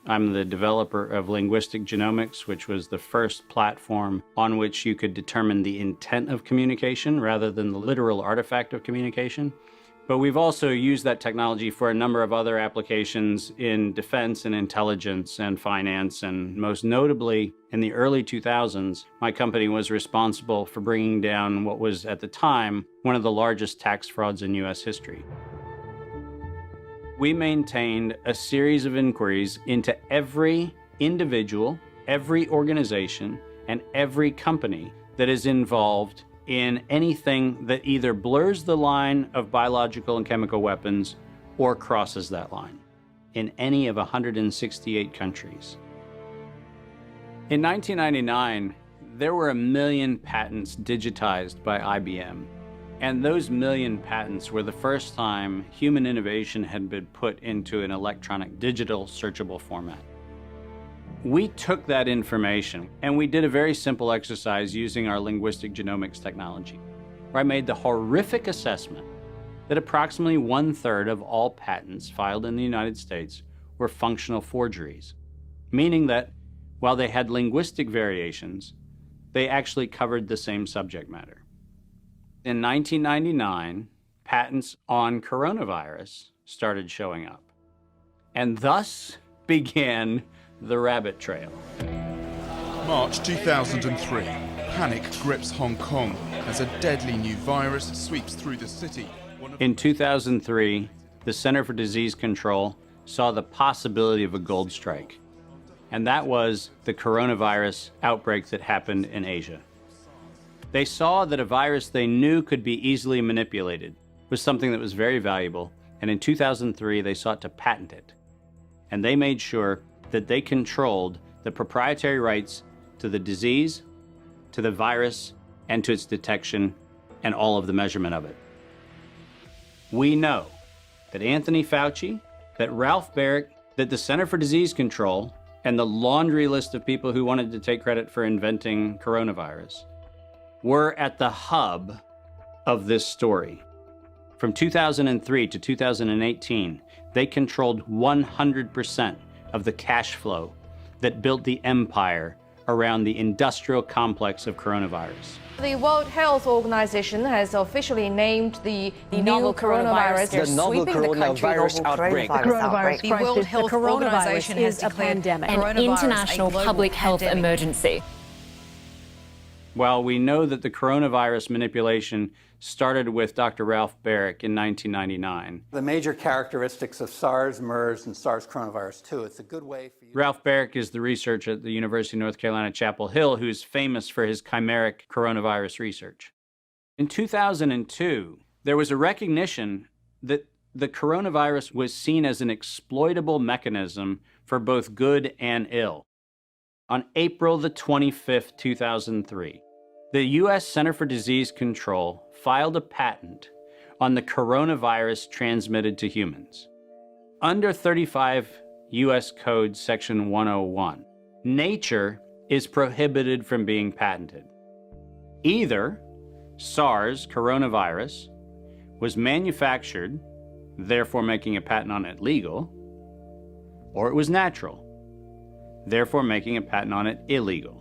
I'm the developer of Linguistic Genomics, which was the first platform on which you could determine the intent of communication rather than the literal artifact of communication. But we've also used that technology for a number of other applications in defense and intelligence and finance, and most notably, in the early 2000s, my company was responsible for bringing down what was, at the time, one of the largest tax frauds in U.S. history. We maintained a series of inquiries into every individual, every organization, and every company that is involved in anything that either blurs the line of biological and chemical weapons or crosses that line in any of 168 countries. In 1999, there were 1 million patents digitized by IBM, and those 1 million patents were the first time human innovation had been put into an electronic digital searchable format. We took that information and we did a very simple exercise using our linguistic genomics technology, where I made the horrific assessment that approximately 1/3 of all patents filed in the United States were functional forgeries, meaning that while they had linguistic variations, they actually covered the same subject matter. In 1999, patents on coronavirus started showing up, and thus began the rabbit trail. March 2003, panic grips Hong Kong as a deadly new virus sweeps through the city. In 2003, the Center for Disease Control saw the possibility of a gold strike, and that was the coronavirus outbreak that happened in Asia. They saw that a virus they knew could be easily manipulated was something that was very valuable, and in 2003, they sought to patent it. And they made sure that they controlled the proprietary rights to the disease, to the virus, and to its detection, and all of the measurement of it. We know that Anthony Fauci, that Ralph Baric, that the Center for Disease Control, and the laundry list of people who wanted to take credit for inventing coronavirus were at the hub of this story. From 2003 to 2018, they controlled 100% of the cash flow that built the empire around the industrial complex of coronavirus. The World Health Organization has officially named the novel coronavirus the novel coronavirus outbreak. The World Health Organization has declared an international public health emergency. While we know that the coronavirus manipulation started with Dr. Ralph Baric in 1999. The major characteristics of SARS, MERS, and SARS coronavirus 2, it's a good way for you... Ralph Baric is the researcher at the University of North Carolina, Chapel Hill, who's famous for his chimeric coronavirus research. In 2002, there was a recognition that the coronavirus was seen as an exploitable mechanism for both good and ill. On April the 25th, 2003, the U.S. Center for Disease Control filed a patent on the coronavirus transmitted to humans. Under 35 U.S. Code Section 101, nature is prohibited from being patented. Either SARS coronavirus was manufactured, therefore making a patent on it legal, or it was natural, therefore making a patent on it illegal.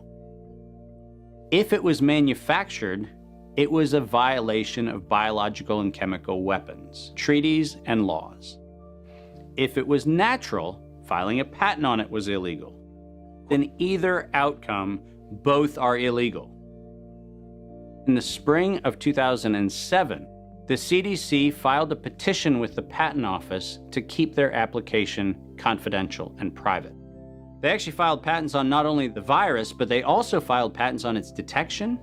If it was manufactured, it was a violation of biological and chemical weapons, treaties, and laws. If it was natural, filing a patent on it was illegal. In either outcome, both are illegal. In the spring of 2007, the CDC filed a petition with the Patent Office to keep their application confidential and private. They actually filed patents on not only the virus, but they also filed patents on its detection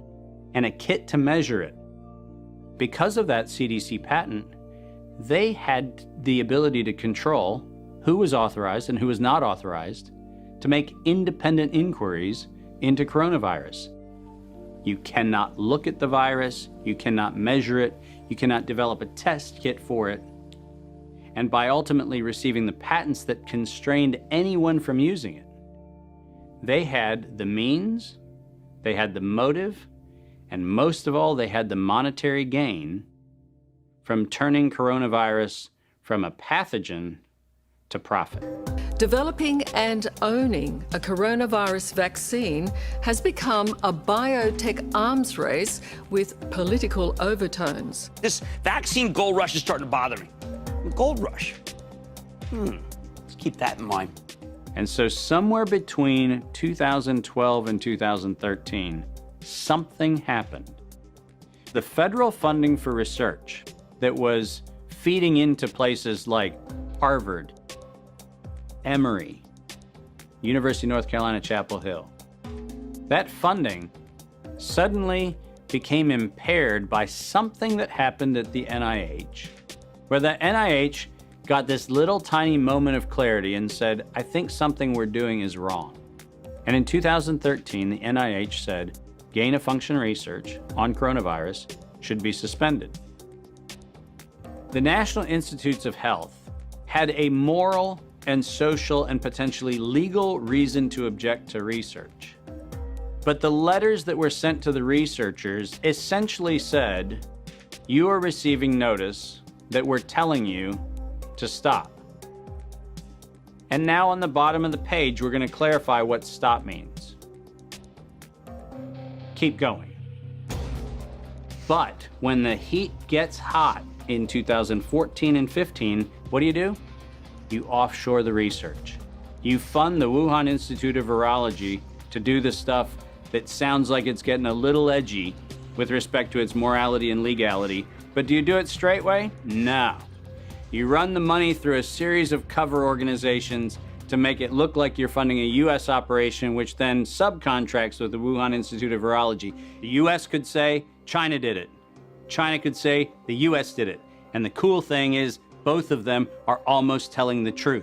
and a kit to measure it. Because of that CDC patent, they had the ability to control who was authorized and who was not authorized to make independent inquiries into coronavirus. You cannot look at the virus, you cannot measure it, you cannot develop a test kit for it. And by ultimately receiving the patents that constrained anyone from using it, they had the means, they had the motive, and most of all, they had the monetary gain from turning coronavirus from a pathogen to profit. Developing and owning a coronavirus vaccine has become a biotech arms race with political overtones. This vaccine gold rush is starting to bother me. Gold rush. Let's keep that in mind. And so somewhere between 2012 and 2013, something happened. The federal funding for research that was feeding into places like Harvard, Emory, University of North Carolina, Chapel Hill, that funding suddenly became impaired by something that happened at the NIH, where the NIH got this little tiny moment of clarity and said, I think something we're doing is wrong. And in 2013, the NIH said, gain-of-function research on coronavirus should be suspended. The National Institutes of Health had a moral and social and potentially legal reason to object to research. But the letters that were sent to the researchers essentially said, you are receiving notice that we're telling you to stop. And now on the bottom of the page, we're going to clarify what stop means. Keep going. But when the heat gets hot in 2014 and 15, what do? You offshore the research. You fund the Wuhan Institute of Virology to do the stuff that sounds like it's getting a little edgy with respect to its morality and legality. But do you do it straight way? No. You run the money through a series of cover organizations to make it look like you're funding a U.S. operation, which then subcontracts with the Wuhan Institute of Virology. The U.S. could say, China did it. China could say, the U.S. did it. And the cool thing is, both of them are almost telling the truth.